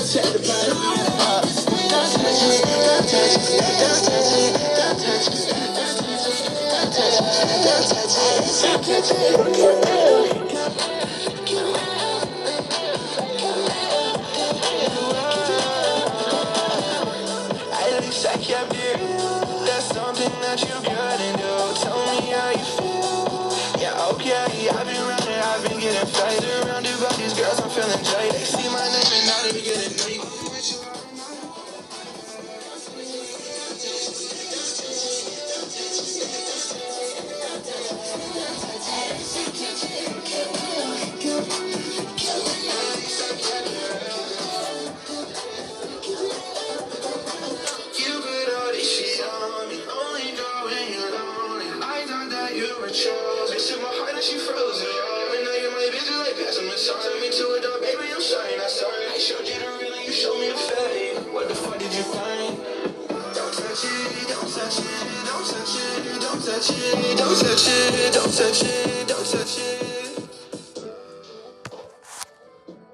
At least I kept it. That's something that you couldn't do. Tell me how you feel. Yeah, okay, I've been running, I've been getting fed. Surrounded by these girls, I'm feeling joy. They see my name and not even getting me. Took my heart and she froze it. And now you're my bitch, like passing my song. Took me to a dog, baby, I'm sorry, not sorry. I showed you the real and you showed me the fake. What the fuck did you find? Don't touch it, don't touch it, don't touch it, don't touch it, don't touch it, don't touch it, don't touch it.